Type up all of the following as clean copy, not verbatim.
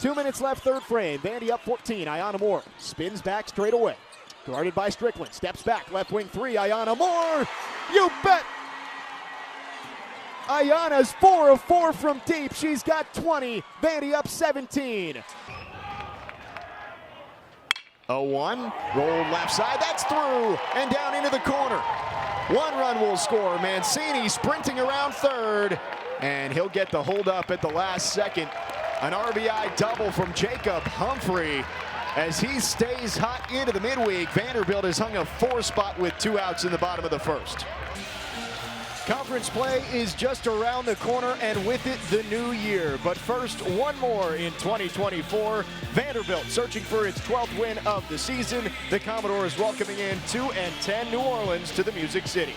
2 minutes left, third frame. Vandy up 14. Ayanna Moore spins back straight away. Guarded by Strickland. Steps back. Left wing three. Ayanna Moore. You bet. Ayanna's 4 of 4 from deep. She's got 20. Vandy up 17. 0-1. Rolled left side. That's through. And down into the corner. 1 run will score. Mancini sprinting around third. And he'll get the hold up at the last second. An RBI double from Jacob Humphrey. As he stays hot into the midweek, Vanderbilt has hung a 4 spot with 2 outs in the bottom of the first. Conference play is just around the corner, and with it, the new year. But first, one more in 2024. Vanderbilt searching for its 12th win of the season. The Commodores welcoming in 2-10 New Orleans to the Music City.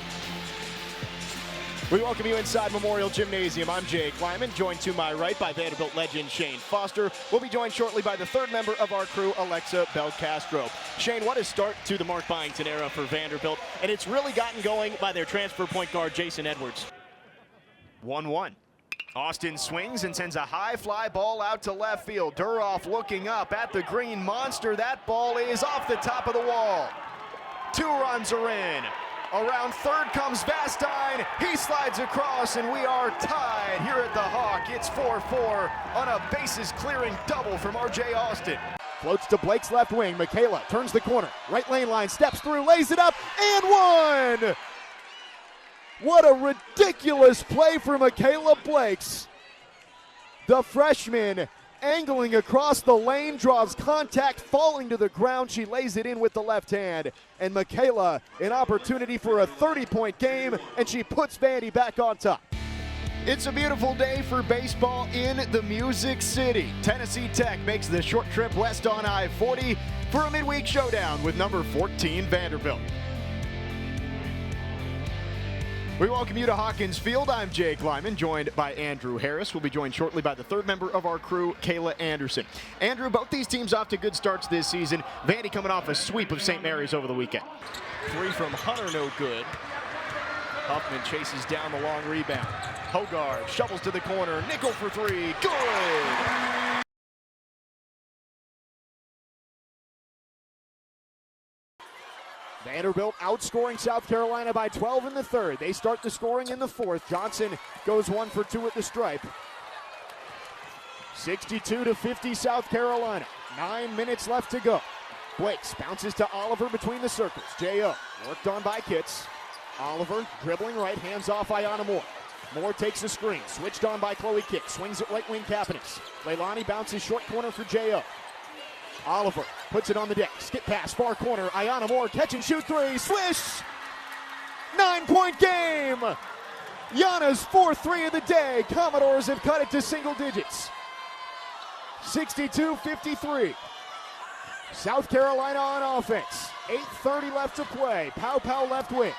We welcome you inside Memorial Gymnasium. I'm Jake Lyman, joined to my right by Vanderbilt legend Shane Foster. We'll be joined shortly by the third member of our crew, Alexa Belcastro. Shane, what a start to the Mark Byington era for Vanderbilt, and it's really gotten going by their transfer point guard, Jason Edwards. 1-1. Austin swings and sends a high fly ball out to left field. Duroff looking up at the green monster. That ball is off the top of the wall. 2 runs are in. Around third comes Vastine. He slides across, and we are tied here at the Hawk. It's 4-4 on a bases clearing double from R.J. Austin. Floats to Blake's left wing. Michaela turns the corner. Right lane line, steps through, lays it up, and 1! What a ridiculous play for Michaela Blakes. The freshman angling across the lane, draws contact, falling to the ground. She lays it in with the left hand. And Michaela, an opportunity for a 30-point game, and she puts Vandy back on top. It's a beautiful day for baseball in the Music City. Tennessee Tech makes the short trip west on I-40 for a midweek showdown with number 14 Vanderbilt. We welcome you to Hawkins Field. I'm Jake Lyman, joined by Andrew Harris. We'll be joined shortly by the third member of our crew, Kayla Anderson. Andrew, both these teams off to good starts this season. Vandy coming off a sweep of St. Mary's over the weekend. 3 from Hunter, no good. Huffman chases down the long rebound. Hogarth shovels to the corner. Nickel for 3. Good! Vanderbilt outscoring South Carolina by 12 in the third. They start the scoring in the fourth. Johnson goes 1 for 2 at the stripe. 62-50 South Carolina. 9 minutes left to go. Blakes bounces to Oliver between the circles. J.O. worked on by Kitts. Oliver dribbling right, hands off Ayanna Moore. Moore takes the screen, switched on by Chloe Kitts. Swings it right wing Kapanis. Leilani bounces short corner for J.O. Oliver puts it on the deck. Skip pass, far corner. Ayanna Moore, catch and shoot 3. Swish! 9-point game! Yana's 4th 3 of the day. Commodores have cut it to single digits. 62-53. South Carolina on offense. 8:30 left to play. Pow left wing.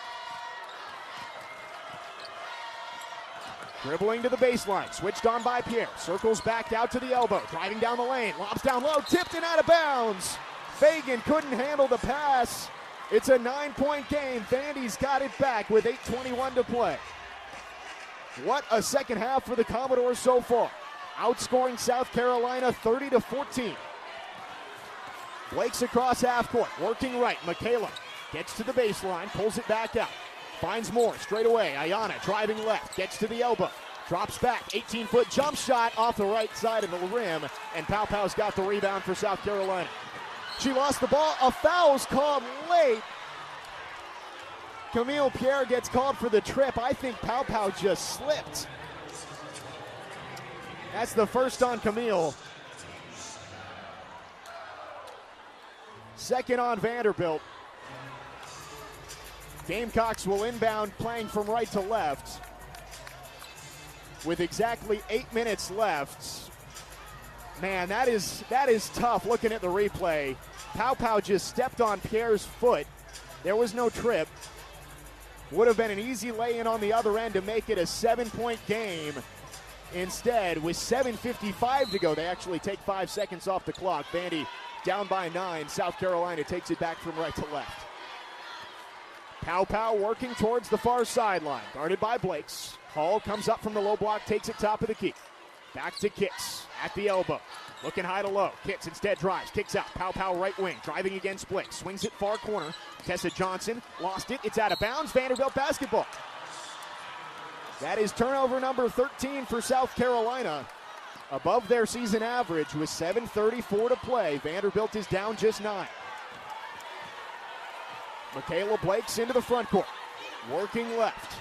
Dribbling to the baseline, switched on by Pierre. Circles back out to the elbow, driving down the lane, lobs down low, tipped and out of bounds. Fagan couldn't handle the pass. It's a 9-point game. Vandy's got it back with 8:21 to play. What a second half for the Commodores so far. Outscoring South Carolina 30-14. Blake's across half court, working right. Michaela gets to the baseline, pulls it back out. Finds Moore straight away. Ayanna driving left, gets to the elbow, drops back, 18-foot jump shot off the right side of the rim, and Pow's got the rebound for South Carolina. She lost the ball. A foul's called late. Camille Pierre gets called for the trip. I think Pow just slipped. That's the first on Camille. Second on Vanderbilt. Gamecocks will inbound, playing from right to left. With exactly 8 minutes left. Man, that is tough looking at the replay. Pow just stepped on Pierre's foot. There was no trip. Would have been an easy lay-in on the other end to make it a 7-point game. Instead, with 7:55 to go, they actually take 5 seconds off the clock. Vandy down by 9. South Carolina takes it back from right to left. Pow working towards the far sideline, guarded by Blakes. Hall comes up from the low block, takes it top of the key. Back to Kitts at the elbow. Looking high to low. Kitts instead drives. Kicks out. Pow right wing. Driving against Blake. Swings it far corner. Tessa Johnson lost it. It's out of bounds. Vanderbilt basketball. That is turnover number 13 for South Carolina. Above their season average with 7:34 to play. Vanderbilt is down just 9. Michaela Blake's into the front court. Working left.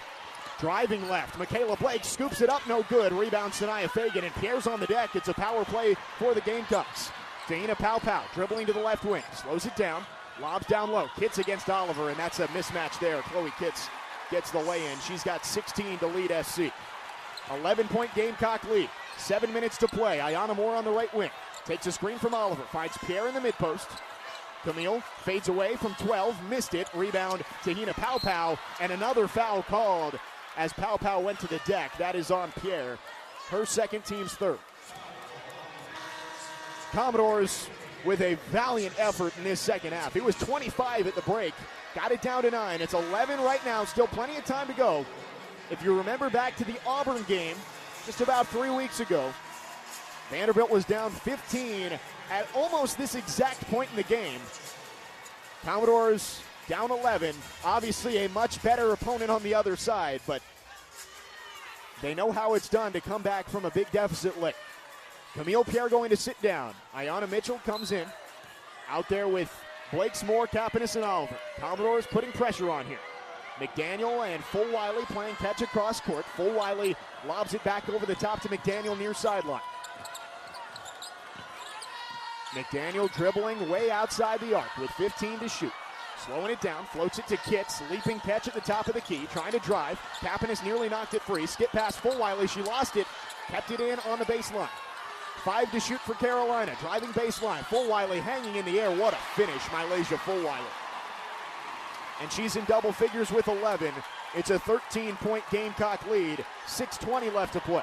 Driving left. Michaela Blake scoops it up. No good. Rebound Sanaya Fagan. And Pierre's on the deck. It's a power play for the Gamecocks. Tahina Pow dribbling to the left wing. Slows it down. Lobs down low. Kitts against Oliver. And that's a mismatch there. Chloe Kitts gets the lay-in. She's got 16 to lead SC. 11-point Gamecock lead. 7 minutes to play. Ayana Moore on the right wing. Takes a screen from Oliver. Finds Pierre in the mid-post. Camille fades away from 12. Missed it. Rebound Tahina Pow. And another foul called as Pow went to the deck. That is on Pierre. Her second, team's third. Commodores with a valiant effort in this second half. It was 25 at the break. Got it down to 9. It's 11 right now. Still plenty of time to go. If you remember back to the Auburn game just about 3 weeks ago, Vanderbilt was down 15 at almost this exact point in the game. Commodores down 11. Obviously a much better opponent on the other side, but they know how it's done to come back from a big deficit late. Camille Pierre going to sit down. Ayanna Mitchell comes in. Out there with Blake Moore, Kapanis, and Oliver. Commodores putting pressure on here. McDaniel and Fulwiley playing catch across court. Fulwiley lobs it back over the top to McDaniel near sideline. McDaniel dribbling way outside the arc with 15 to shoot. Slowing it down, floats it to Kitts. Leaping catch at the top of the key, trying to drive. Kapanis nearly knocked it free. Skip past Fulwiley, she lost it. Kept it in on the baseline. 5 to shoot for Carolina. Driving baseline. Fulwiley hanging in the air. What a finish, Mylasia Fulwiley. And she's in double figures with 11. It's a 13-point Gamecock lead. 6:20 left to play.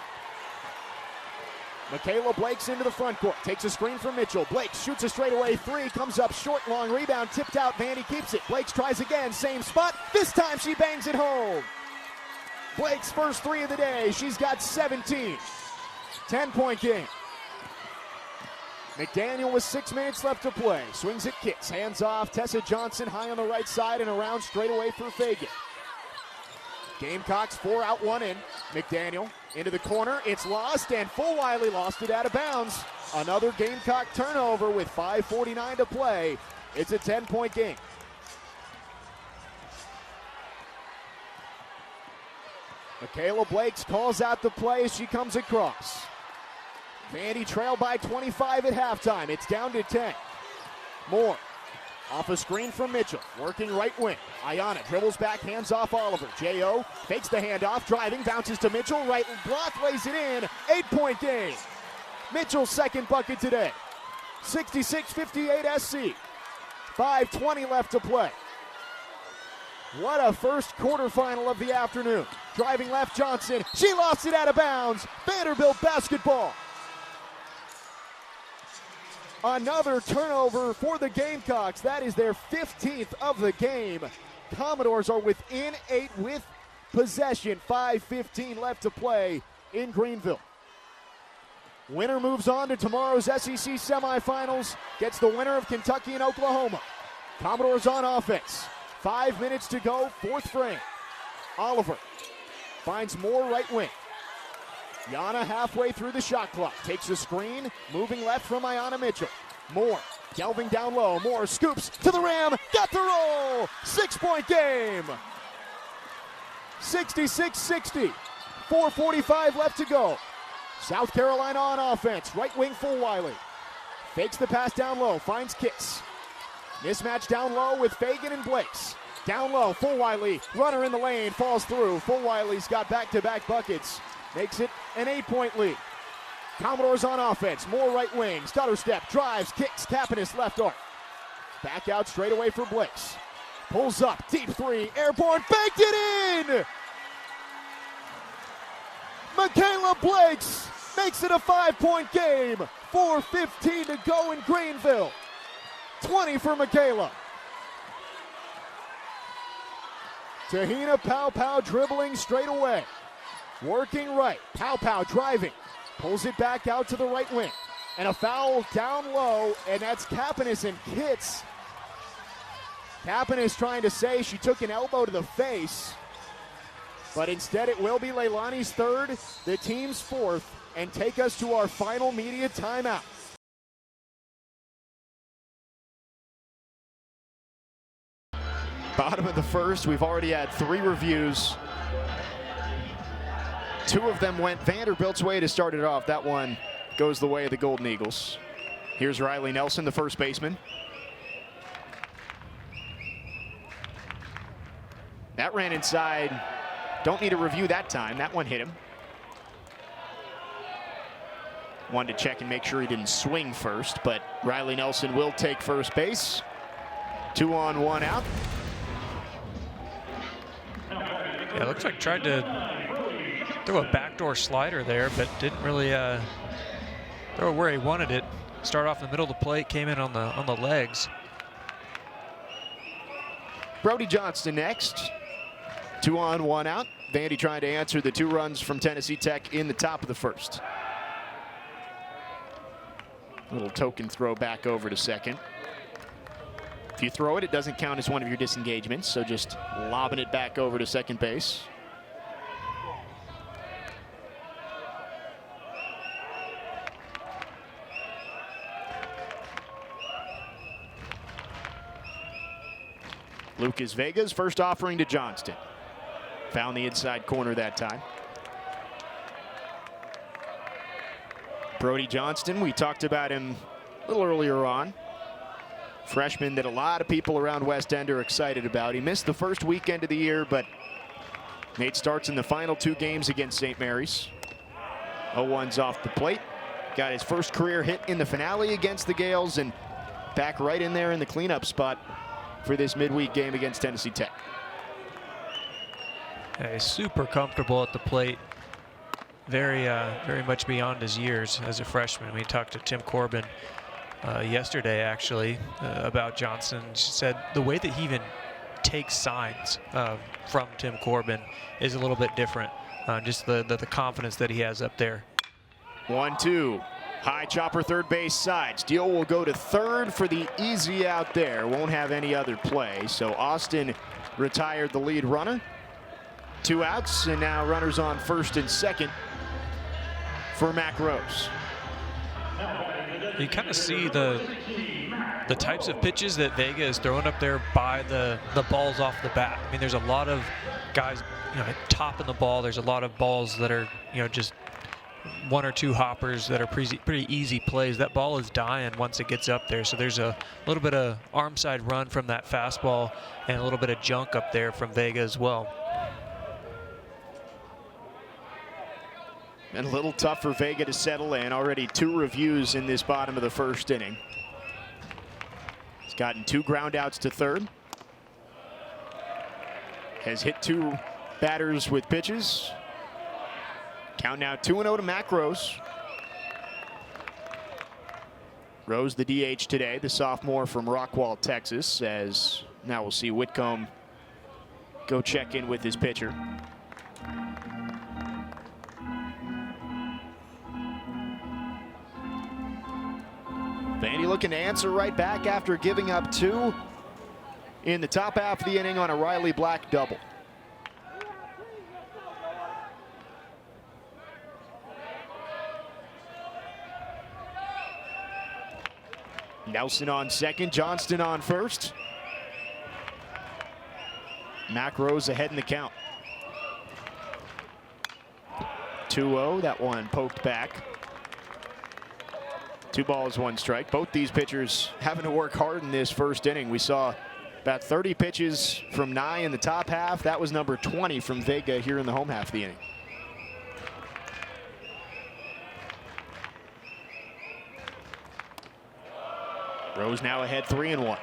Michaela Blake's into the front court. Takes a screen from Mitchell. Blake shoots a straightaway 3. Comes up short, long rebound. Tipped out. Vandy keeps it. Blake tries again. Same spot. This time she bangs it home. Blake's first 3 of the day. She's got 17. 10-point game. McDaniel with 6 minutes left to play. Swings it, Kitts. Hands off. Tessa Johnson high on the right side and around straight away for Fagan. Gamecocks 4 out, 1 in. McDaniel into the corner. It's lost, and Fulwiley lost it out of bounds. Another Gamecock turnover with 5:49 to play. It's a 10-point game. Michaela Blakes calls out the play as she comes across. Vandy trailed by 25 at halftime. It's down to 10. Moore off a screen from Mitchell. Working right wing. Ayana dribbles back, hands off Oliver. J.O. fakes the handoff, driving, bounces to Mitchell. Right block, lays it in. 8-point game. Mitchell's second bucket today. 66-58 SC. 5:20 left to play. What a first quarterfinal of the afternoon. Driving left, Johnson. She lost it out of bounds. Vanderbilt basketball. Another turnover for the Gamecocks. That is their 15th of the game. Commodores are within 8 with possession. 5:15 left to play in Greenville. Winner moves on to tomorrow's SEC semifinals. Gets the winner of Kentucky and Oklahoma. Commodores on offense. 5 minutes to go, 4th frame. Oliver finds Moore right wing. Yana halfway through the shot clock. Takes a screen. Moving left from Ayana Mitchell. Moore delving down low. Moore scoops to the rim. Got the roll. 6-point game. 66-60. 4:45 left to go. South Carolina on offense. Right wing Fulwiley. Fakes the pass down low. Finds Kitts. Mismatch down low with Fagan and Blakes. Down low. Fulwiley. Runner in the lane. Falls through. Fulwiley's got back-to-back buckets. Makes it an 8-point lead. Commodores on offense. More right wing. Stutter step. Drives. Kicks. Kapanis left arc. Back out straight away for Blakes. Pulls up. Deep 3. Airborne. Banked it in! Michaela Blakes makes it a 5-point game. 4:15 to go in Greenville. 20 for Michaela. Tahina Pow dribbling straight away. Working right. Pow driving. Pulls it back out to the right wing. And a foul down low, and that's Kapanis and Kitts. Kapanis trying to say she took an elbow to the face, but instead it will be Leilani's third, the team's fourth, and take us to our final media timeout. Bottom of the first, we've already had 3 reviews. 2 of them went Vanderbilt's way to start it off. That one goes the way of the Golden Eagles. Here's Riley Nelson, the first baseman. That ran inside. Don't need a review that time. That one hit him. Wanted to check and make sure he didn't swing first, but Riley Nelson will take first base. 2 on, 1 out. Yeah, looks like tried to throw a backdoor slider there, but didn't really throw it where he wanted it. Start off in the middle of the plate, came in on the legs. Brody Johnston next. 2 on, 1 out. Vandy trying to answer the 2 runs from Tennessee Tech in the top of the first. Little token throw back over to second. If you throw it, it doesn't count as one of your disengagements, so just lobbing it back over to second base. Lucas Vega's first offering to Johnston. Found the inside corner that time. Brody Johnston, we talked about him a little earlier on. Freshman that a lot of people around West End are excited about. He missed the first weekend of the year, but made starts in the final 2 games against St. Mary's. 0-1's off the plate. Got his first career hit in the finale against the Gales, and back right in there in the cleanup spot for this midweek game against Tennessee Tech. Yeah, he's super comfortable at the plate. Very much beyond his years as a freshman. We talked to Tim Corbin yesterday, actually, about Johnson. She said the way that he even takes signs from Tim Corbin is a little bit different. Just the confidence that he has up there. 1-2. High chopper third base side. Steele will go to third for the easy out there. Won't have any other play. So Austin retired the lead runner. 2 outs, and now runners on first and second for Mac Rose. You kind of see the types of pitches that Vega is throwing up there by the balls off the bat. I mean, there's a lot of guys, topping the ball. There's a lot of balls that are, just 1 or 2 hoppers that are pretty easy plays. That ball is dying once it gets up there. So there's a little bit of arm side run from that fastball and a little bit of junk up there from Vega as well. And a little tough for Vega to settle in. Already 2 reviews in this bottom of the first inning. He's gotten 2 ground outs to third. Has hit 2 batters with pitches. Count now 2-0 to Mac Rose. Rose the DH today, the sophomore from Rockwall, Texas, as now we'll see Whitcomb go check in with his pitcher. Vandy looking to answer right back after giving up 2 in the top half of the inning on a Riley Black double. Nelson on second, Johnston on first. Mac Rose ahead in the count. 2-0, that one poked back. 2 balls, 1 strike. Both these pitchers having to work hard in this first inning. We saw about 30 pitches from Nye in the top half. That was number 20 from Vega here in the home half of the inning. Rose now ahead 3-1.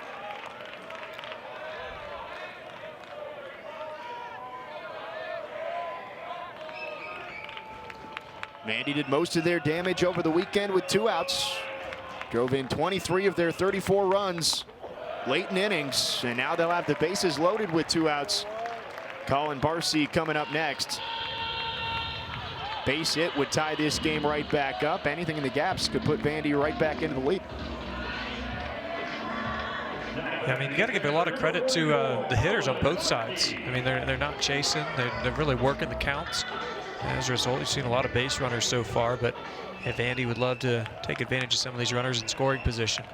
Vandy did most of their damage over the weekend with 2 outs. Drove in 23 of their 34 runs late in innings, and now they'll have the bases loaded with 2 outs. Colin Barcy coming up next. Base hit would tie this game right back up. Anything in the gaps could put Vandy right back into the lead. Yeah, I mean, you got to give a lot of credit to the hitters on both sides. I mean, they're not chasing. They're really working the counts. And as a result, you've seen a lot of base runners so far, but Vandy would love to take advantage of some of these runners in scoring position.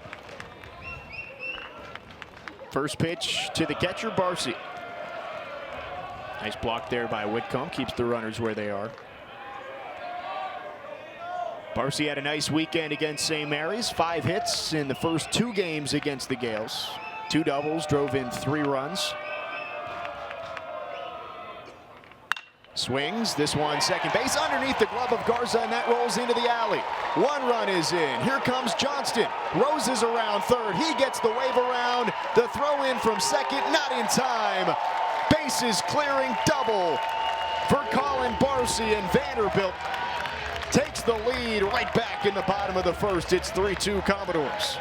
First pitch to the catcher, Barcy. Nice block there by Whitcomb. Keeps the runners where they are. Barcy had a nice weekend against St. Mary's. 5 hits in the first 2 games against the Gales. 2 doubles, drove in 3 runs. Swings, this one second base underneath the glove of Garza, and that rolls into the alley. 1 run is in. Here comes Johnston. Rose is around third. He gets the wave around. The throw in from second, not in time. Bases clearing double for Colin Barcy, and Vanderbilt takes the lead right back in the bottom of the first. It's 3-2 Commodores.